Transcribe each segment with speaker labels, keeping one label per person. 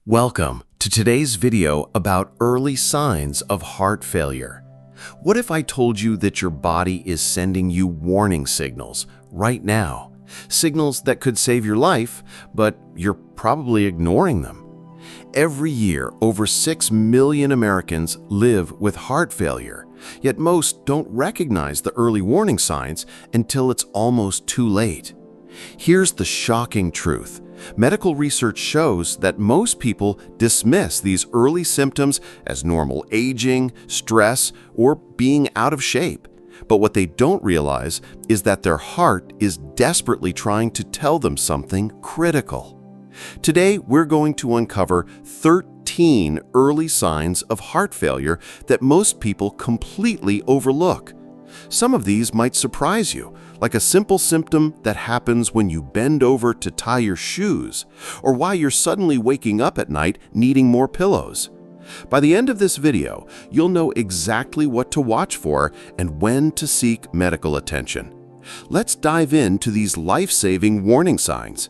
Speaker 1: Welcome to today's video about early signs of heart failure. What if I told you that your body is sending you warning signals right now? Signals that could save your life, but you're probably ignoring them. Every year, over 6 million Americans live with heart failure, yet most don't recognize the early warning signs until it's almost too late. Here's the shocking truth. Medical research shows that most people dismiss these early symptoms as normal aging, stress, or being out of shape. But what they don't realize is that their heart is desperately trying to tell them something critical. Today, we're going to uncover 13 early signs of heart failure that most people completely overlook. Some of these might surprise you, like a simple symptom that happens when you bend over to tie your shoes, or why you're suddenly waking up at night needing more pillows. By the end of this video, you'll know exactly what to watch for and when to seek medical attention. Let's dive into these life-saving warning signs.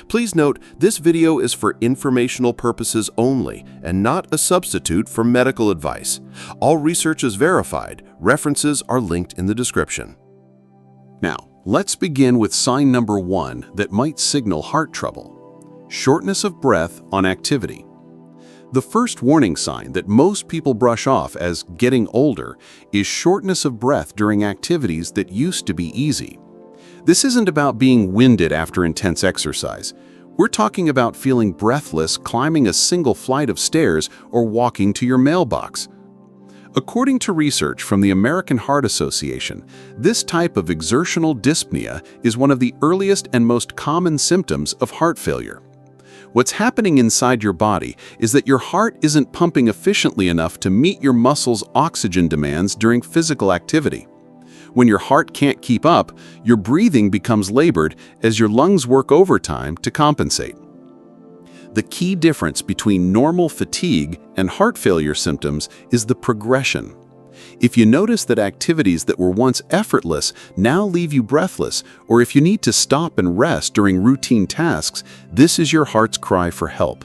Speaker 1: Please note, this video is for informational purposes only and not a substitute for medical advice. All research is verified. References are linked in the description.
Speaker 2: Now, let's begin with sign number 1 that might signal heart trouble: shortness of breath on activity. The first warning sign that most people brush off as getting older is shortness of breath during activities that used to be easy. This isn't about being winded after intense exercise. We're talking about feeling breathless climbing a single flight of stairs or walking to your mailbox. According to research from the American Heart Association, this type of exertional dyspnea is one of the earliest and most common symptoms of heart failure. What's happening inside your body is that your heart isn't pumping efficiently enough to meet your muscles' oxygen demands during physical activity. When your heart can't keep up, your breathing becomes labored as your lungs work overtime to compensate. The key difference between normal fatigue and heart failure symptoms is the progression. If you notice that activities that were once effortless now leave you breathless, or if you need to stop and rest during routine tasks, this is your heart's cry for help.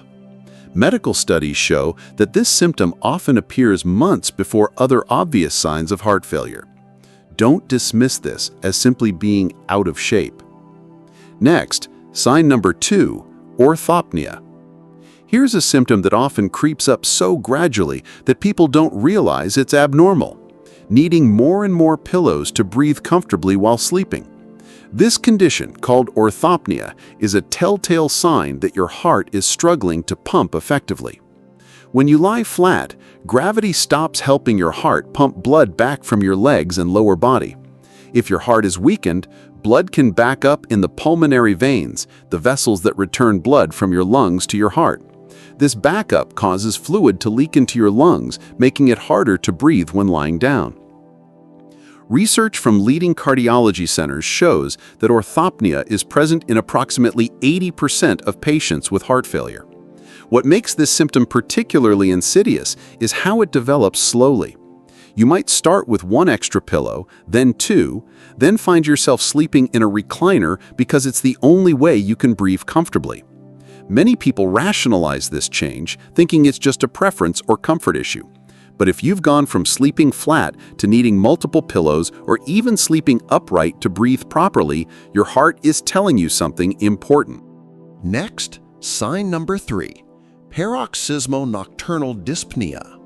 Speaker 2: Medical studies show that this symptom often appears months before other obvious signs of heart failure. Don't dismiss this as simply being out of shape. Next, sign number 2, orthopnia. Here's a symptom that often creeps up so gradually that people don't realize it's abnormal: needing more and more pillows to breathe comfortably while sleeping. This condition, called orthopnia, is a telltale sign that your heart is struggling to pump effectively. When you lie flat, gravity stops helping your heart pump blood back from your legs and lower body. If your heart is weakened, blood can back up in the pulmonary veins, the vessels that return blood from your lungs to your heart. This backup causes fluid to leak into your lungs, making it harder to breathe when lying down. Research from leading cardiology centers shows that orthopnia is present in approximately 80% of patients with heart failure. What makes this symptom particularly insidious is how it develops slowly. You might start with 1 extra pillow, then 2, then find yourself sleeping in a recliner because it's the only way you can breathe comfortably. Many people rationalize this change, thinking it's just a preference or comfort issue. But if you've gone from sleeping flat to needing multiple pillows or even sleeping upright to breathe properly, your heart is telling you something important.
Speaker 1: Next, sign number 3, paroxysmal nocturnal dyspnea.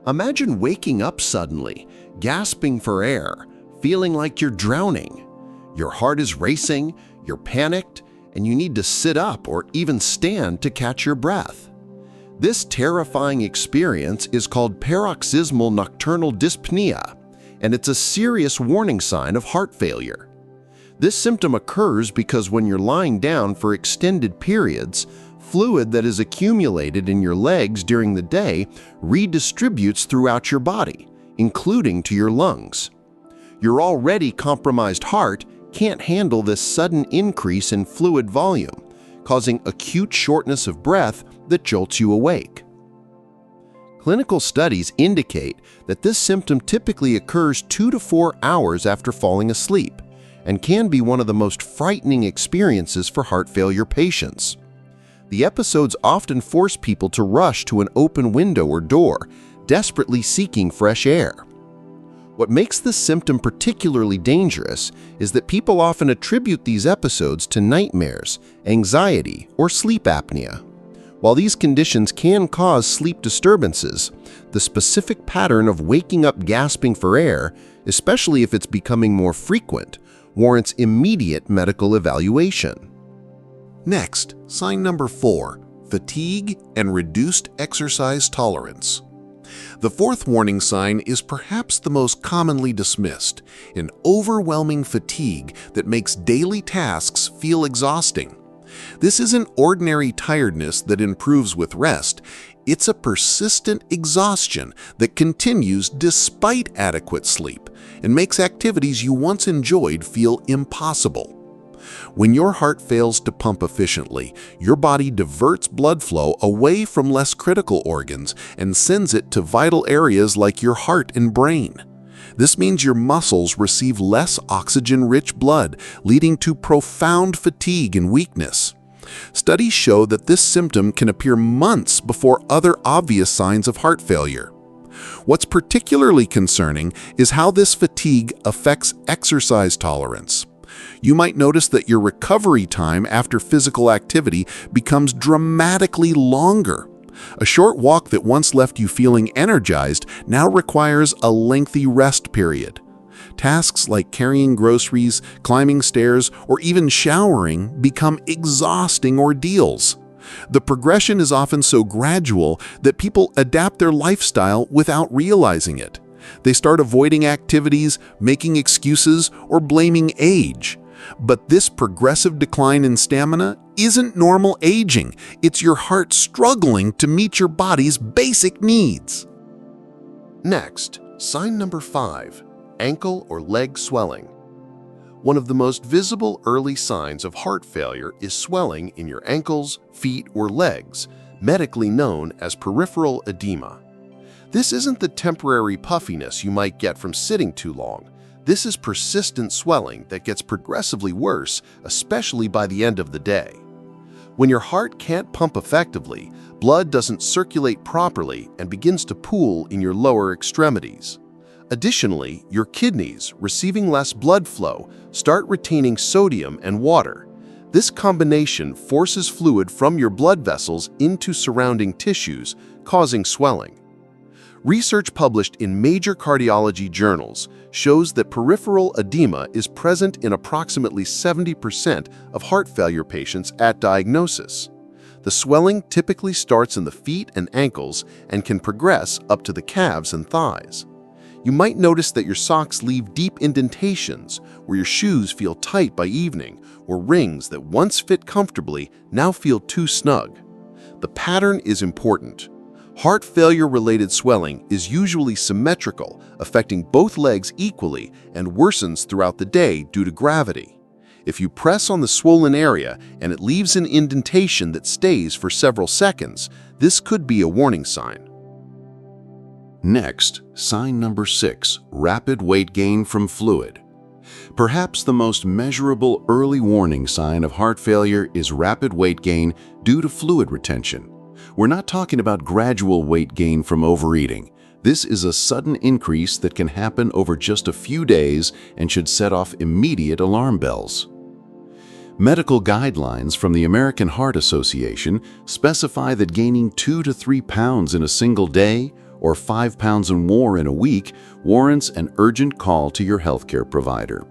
Speaker 1: Imagine waking up suddenly, gasping for air, feeling like you're drowning. Your heart is racing, you're panicked, and you need to sit up or even stand to catch your breath. This terrifying experience is called paroxysmal nocturnal dyspnea, and it's a serious warning sign of heart failure. This symptom occurs because when you're lying down for extended periods, fluid that is accumulated in your legs during the day redistributes throughout your body, including to your lungs. Your already compromised heart can't handle this sudden increase in fluid volume, causing acute shortness of breath that jolts you awake. Clinical studies indicate that this symptom typically occurs 2 to 4 hours after falling asleep and can be one of the most frightening experiences for heart failure patients.
Speaker 3: The episodes often force people to rush to an open window or door, desperately seeking fresh air. What makes this symptom particularly dangerous is that people often attribute these episodes to nightmares, anxiety, or sleep apnea. While these conditions can cause sleep disturbances, the specific pattern of waking up gasping for air, especially if it's becoming more frequent, warrants immediate medical evaluation.
Speaker 2: Next, sign number 4, fatigue and reduced exercise tolerance. The fourth warning sign is perhaps the most commonly dismissed, an overwhelming fatigue that makes daily tasks feel exhausting. This isn't ordinary tiredness that improves with rest. It's a persistent exhaustion that continues despite adequate sleep and makes activities you once enjoyed feel impossible. When your heart fails to pump efficiently, your body diverts blood flow away from less critical organs and sends it to vital areas like your heart and brain. This means your muscles receive less oxygen-rich blood, leading to profound fatigue and weakness. Studies show that this symptom can appear months before other obvious signs of heart failure. What's particularly concerning is how this fatigue affects exercise tolerance. You might notice that your recovery time after physical activity becomes dramatically longer. A short walk that once left you feeling energized now requires a lengthy rest period. Tasks like carrying groceries, climbing stairs, or even showering become exhausting ordeals. The progression is often so gradual that people adapt their lifestyle without realizing it. They start avoiding activities, making excuses, or blaming age. But this progressive decline in stamina isn't normal aging. It's your heart struggling to meet your body's basic needs.
Speaker 3: Next, sign number 5, ankle or leg swelling. One of the most visible early signs of heart failure is swelling in your ankles, feet, or legs, medically known as peripheral edema. This isn't the temporary puffiness you might get from sitting too long. This is persistent swelling that gets progressively worse, especially by the end of the day. When your heart can't pump effectively, blood doesn't circulate properly and begins to pool in your lower extremities. Additionally, your kidneys, receiving less blood flow, start retaining sodium and water. This combination forces fluid from your blood vessels into surrounding tissues, causing swelling. Research published in major cardiology journals shows that peripheral edema is present in approximately 70% of heart failure patients at diagnosis. The swelling typically starts in the feet and ankles and can progress up to the calves and thighs. You might notice that your socks leave deep indentations, where your shoes feel tight by evening, or rings that once fit comfortably now feel too snug. The pattern is important. Heart failure-related swelling is usually symmetrical, affecting both legs equally and worsens throughout the day due to gravity. If you press on the swollen area and it leaves an indentation that stays for several seconds, this could be a warning sign.
Speaker 2: Next, sign number 6, rapid weight gain from fluid. Perhaps the most measurable early warning sign of heart failure is rapid weight gain due to fluid retention. We're not talking about gradual weight gain from overeating. This is a sudden increase that can happen over just a few days and should set off immediate alarm bells. Medical guidelines from the American Heart Association specify that gaining 2 to 3 pounds in a single day or 5 pounds or more in a week warrants an urgent call to your healthcare provider.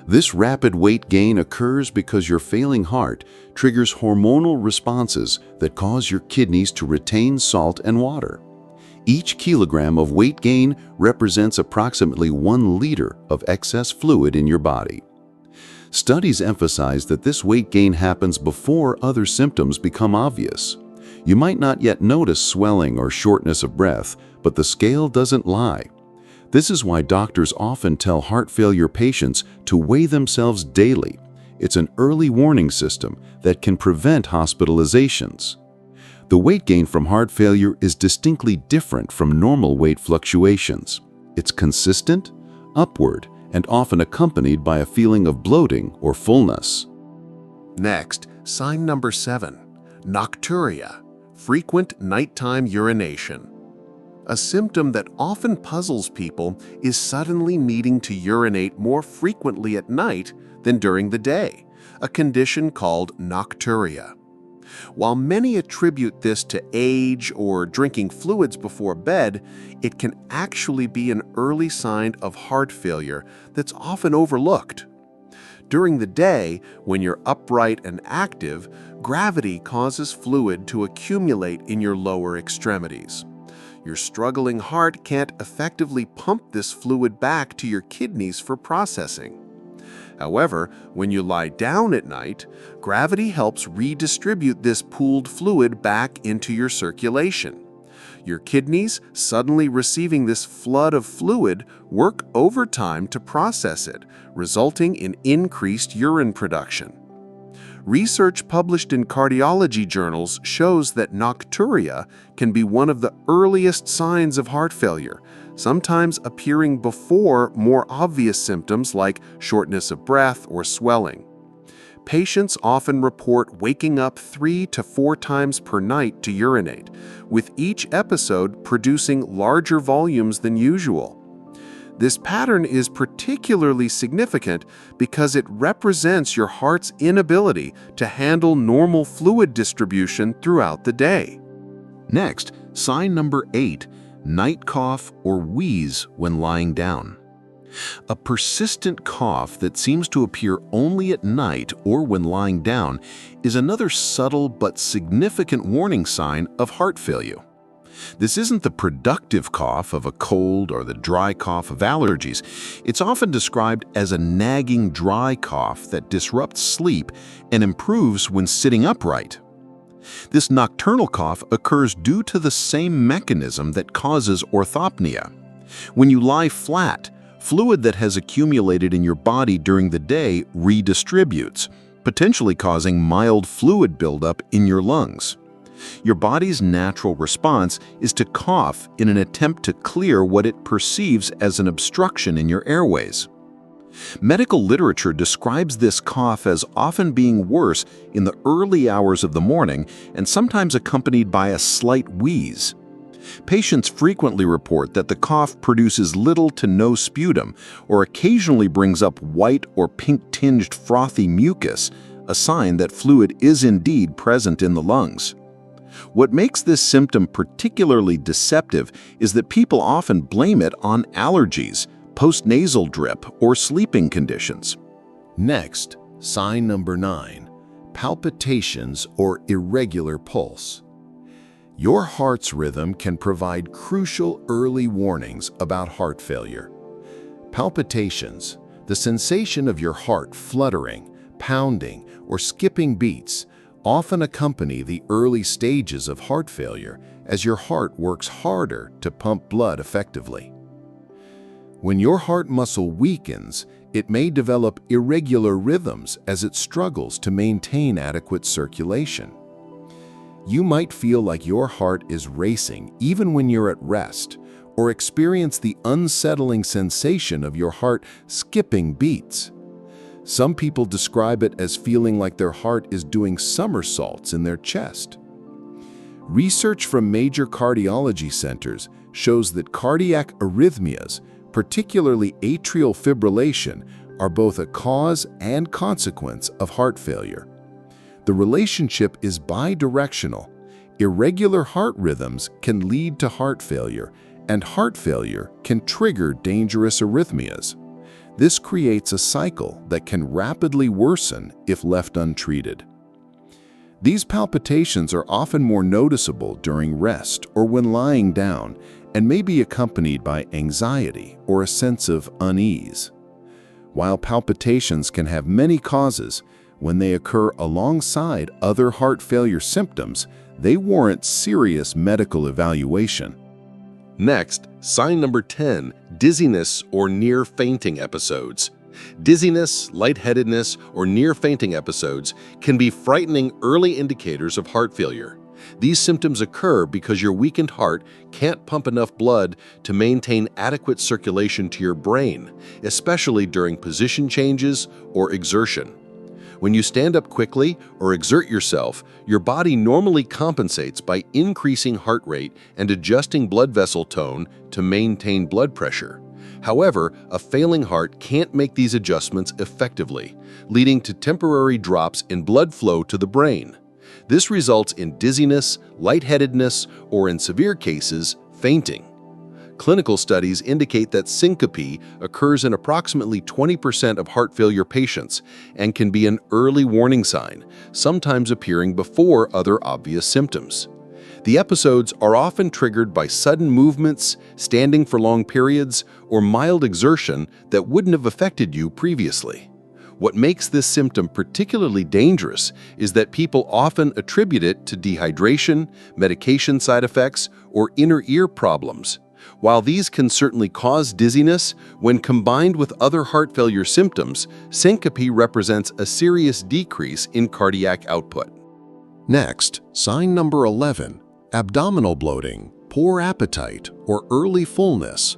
Speaker 2: This rapid weight gain occurs because your failing heart triggers hormonal responses that cause your kidneys to retain salt and water. Each kilogram of weight gain represents approximately 1 liter of excess fluid in your body. Studies emphasize that this weight gain happens before other symptoms become obvious. You might not yet notice swelling or shortness of breath, but the scale doesn't lie. This is why doctors often tell heart failure patients to weigh themselves daily. It's an early warning system that can prevent hospitalizations. The weight gain from heart failure is distinctly different from normal weight fluctuations. It's consistent, upward, and often accompanied by a feeling of bloating or fullness.
Speaker 3: Next, sign number 7, Nocturia, frequent nighttime urination. A symptom that often puzzles people is suddenly needing to urinate more frequently at night than during the day, a condition called nocturia. While many attribute this to age or drinking fluids before bed, it can actually be an early sign of heart failure that's often overlooked. During the day, when you're upright and active, gravity causes fluid to accumulate in your lower extremities. Your struggling heart can't effectively pump this fluid back to your kidneys for processing. However, when you lie down at night, gravity helps redistribute this pooled fluid back into your circulation. Your kidneys, suddenly receiving this flood of fluid, work overtime to process it, resulting in increased urine production. Research published in cardiology journals shows that nocturia can be one of the earliest signs of heart failure, sometimes appearing before more obvious symptoms like shortness of breath or swelling. Patients often report waking up 3 to 4 times per night to urinate, with each episode producing larger volumes than usual. This pattern is particularly significant because it represents your heart's inability to handle normal fluid distribution throughout the day.
Speaker 2: Next, sign number 8, night cough or wheeze when lying down. A persistent cough that seems to appear only at night or when lying down is another subtle but significant warning sign of heart failure. This isn't the productive cough of a cold or the dry cough of allergies. It's often described as a nagging dry cough that disrupts sleep and improves when sitting upright. This nocturnal cough occurs due to the same mechanism that causes orthopnia. When you lie flat, fluid that has accumulated in your body during the day redistributes, potentially causing mild fluid buildup in your lungs. Your body's natural response is to cough in an attempt to clear what it perceives as an obstruction in your airways. Medical literature describes this cough as often being worse in the early hours of the morning and sometimes accompanied by a slight wheeze. Patients frequently report that the cough produces little to no sputum or occasionally brings up white or pink-tinged frothy mucus, a sign that fluid is indeed present in the lungs. What makes this symptom particularly deceptive is that people often blame it on allergies, postnasal drip, or sleeping conditions.
Speaker 1: Next, sign number 9, palpitations or irregular pulse. Your heart's rhythm can provide crucial early warnings about heart failure. Palpitations, the sensation of your heart fluttering, pounding, or skipping beats, often accompany the early stages of heart failure as your heart works harder to pump blood effectively. When your heart muscle weakens, it may develop irregular rhythms as it struggles to maintain adequate circulation. You might feel like your heart is racing even when you're at rest, or experience the unsettling sensation of your heart skipping beats. Some people describe it as feeling like their heart is doing somersaults in their chest. Research from major cardiology centers shows that cardiac arrhythmias, particularly atrial fibrillation, are both a cause and consequence of heart failure. The relationship is bidirectional. Irregular heart rhythms can lead to heart failure, and heart failure can trigger dangerous arrhythmias. This creates a cycle that can rapidly worsen if left untreated. These palpitations are often more noticeable during rest or when lying down and may be accompanied by anxiety or a sense of unease. While palpitations can have many causes, when they occur alongside other heart failure symptoms, they warrant serious medical evaluation.
Speaker 2: Next, sign number 10, dizziness or near fainting episodes. Dizziness, lightheadedness, or near fainting episodes can be frightening early indicators of heart failure. These symptoms occur because your weakened heart can't pump enough blood to maintain adequate circulation to your brain, especially during position changes or exertion. When you stand up quickly or exert yourself, your body normally compensates by increasing heart rate and adjusting blood vessel tone to maintain blood pressure. However, a failing heart can't make these adjustments effectively, leading to temporary drops in blood flow to the brain. This results in dizziness, lightheadedness, or in severe cases, fainting. Clinical studies indicate that syncope occurs in approximately 20% of heart failure patients and can be an early warning sign, sometimes appearing before other obvious symptoms. The episodes are often triggered by sudden movements, standing for long periods, or mild exertion that wouldn't have affected you previously. What makes this symptom particularly dangerous is that people often attribute it to dehydration, medication side effects, or inner ear problems. While these can certainly cause dizziness, when combined with other heart failure symptoms, syncope represents a serious decrease in cardiac output.
Speaker 3: Next, sign number 11, abdominal bloating, poor appetite, or early fullness.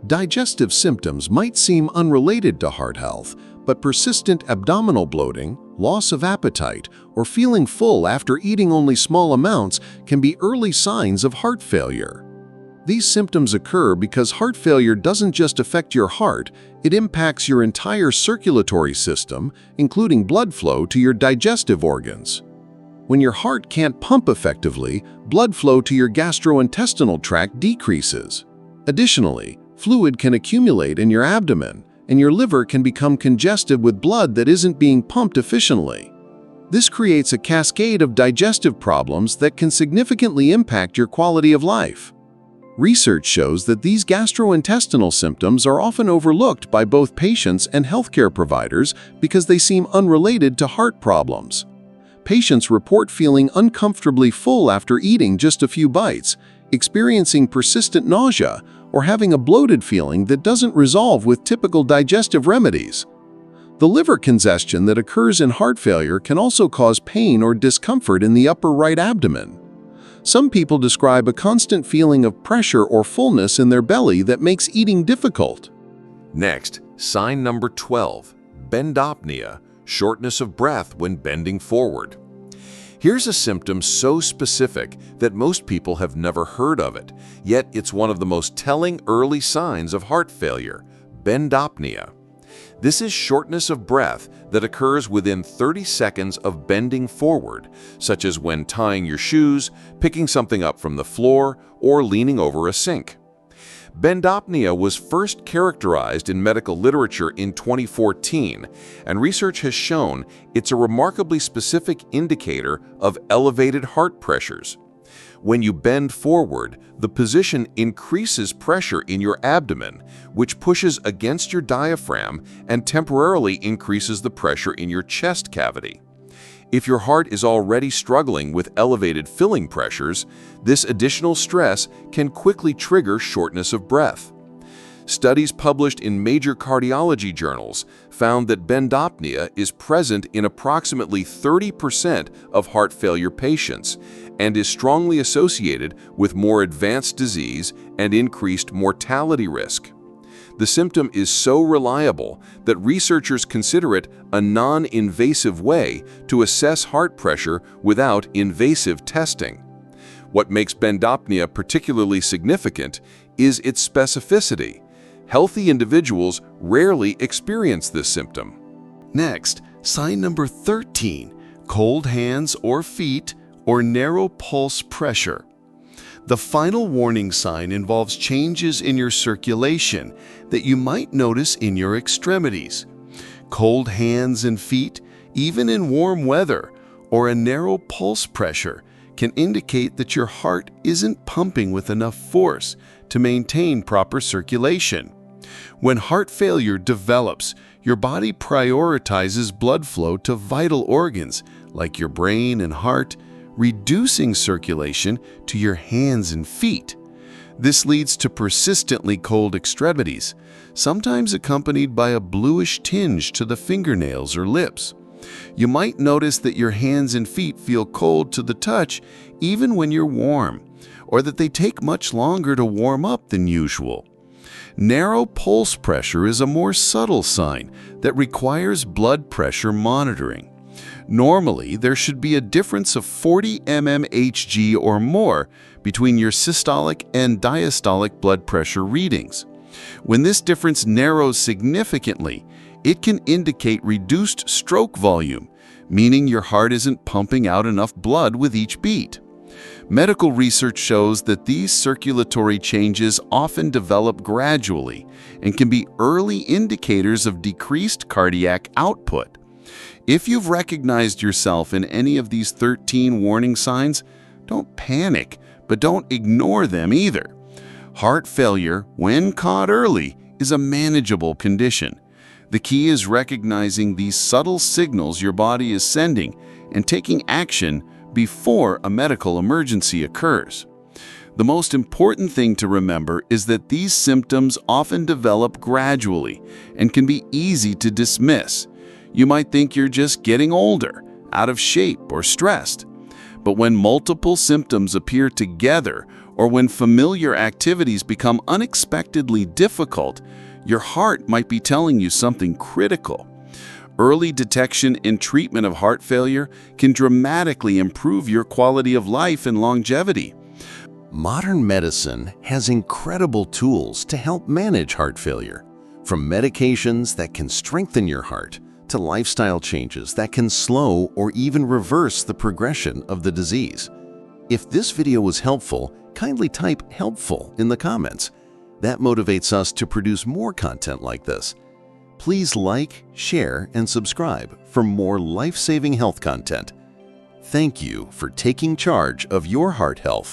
Speaker 3: Digestive symptoms might seem unrelated to heart health, but persistent abdominal bloating, loss of appetite, or feeling full after eating only small amounts can be early signs of heart failure. These symptoms occur because heart failure doesn't just affect your heart, it impacts your entire circulatory system, including blood flow to your digestive organs. When your heart can't pump effectively, blood flow to your gastrointestinal tract decreases. Additionally, fluid can accumulate in your abdomen, and your liver can become congested with blood that isn't being pumped efficiently. This creates a cascade of digestive problems that can significantly impact your quality of life. Research shows that these gastrointestinal symptoms are often overlooked by both patients and healthcare providers because they seem unrelated to heart problems. Patients report feeling uncomfortably full after eating just a few bites, experiencing persistent nausea, or having a bloated feeling that doesn't resolve with typical digestive remedies. The liver congestion that occurs in heart failure can also cause pain or discomfort in the upper right abdomen. Some people describe a constant feeling of pressure or fullness in their belly that makes eating difficult.
Speaker 1: Next, sign number 12, Bendopia, shortness of breath when bending forward. Here's a symptom so specific that most people have never heard of it, yet it's one of the most telling early signs of heart failure, Bendopia. This is shortness of breath that occurs within 30 seconds of bending forward, such as when tying your shoes, picking something up from the floor, or leaning over a sink. Bendopia was first characterized in medical literature in 2014, and research has shown it's a remarkably specific indicator of elevated heart pressures. When you bend forward, the position increases pressure in your abdomen, which pushes against your diaphragm and temporarily increases the pressure in your chest cavity. If your heart is already struggling with elevated filling pressures, this additional stress can quickly trigger shortness of breath. Studies published in major cardiology journals found that Bendopia is present in approximately 30% of heart failure patients and is strongly associated with more advanced disease and increased mortality risk. The symptom is so reliable that researchers consider it a non-invasive way to assess heart pressure without invasive testing. What makes Bendopia particularly significant is its specificity. Healthy individuals rarely experience this symptom.
Speaker 3: Next, sign number 13, cold hands or feet or narrow pulse pressure. The final warning sign involves changes in your circulation that you might notice in your extremities. Cold hands and feet, even in warm weather, or a narrow pulse pressure can indicate that your heart isn't pumping with enough force to maintain proper circulation. When heart failure develops, your body prioritizes blood flow to vital organs like your brain and heart, reducing circulation to your hands and feet. This leads to persistently cold extremities, sometimes accompanied by a bluish tinge to the fingernails or lips. You might notice that your hands and feet feel cold to the touch even when you're warm, or that they take much longer to warm up than usual.
Speaker 2: Narrow pulse pressure is a more subtle sign that requires blood pressure monitoring. Normally, there should be a difference of 40 mmHg or more between your systolic and diastolic blood pressure readings. When this difference narrows significantly, it can indicate reduced stroke volume, meaning your heart isn't pumping out enough blood with each beat. Medical research shows that these circulatory changes often develop gradually and can be early indicators of decreased cardiac output. If you've recognized yourself in any of these 13 warning signs, don't panic, but don't ignore them either. Heart failure, when caught early, is a manageable condition. The key is recognizing these subtle signals your body is sending and taking action before a medical emergency occurs. The most important thing to remember is that these symptoms often develop gradually and can be easy to dismiss. You might think you're just getting older, out of shape, or stressed. But when multiple symptoms appear together, or when familiar activities become unexpectedly difficult, your heart might be telling you something critical. Early detection and treatment of heart failure can dramatically improve your quality of life and longevity.
Speaker 1: Modern medicine has incredible tools to help manage heart failure, from medications that can strengthen your heart to lifestyle changes that can slow or even reverse the progression of the disease. If this video was helpful, kindly type "helpful" in the comments. That motivates us to produce more content like this. Please like, share, and subscribe for more life-saving health content. Thank you for taking charge of your heart health.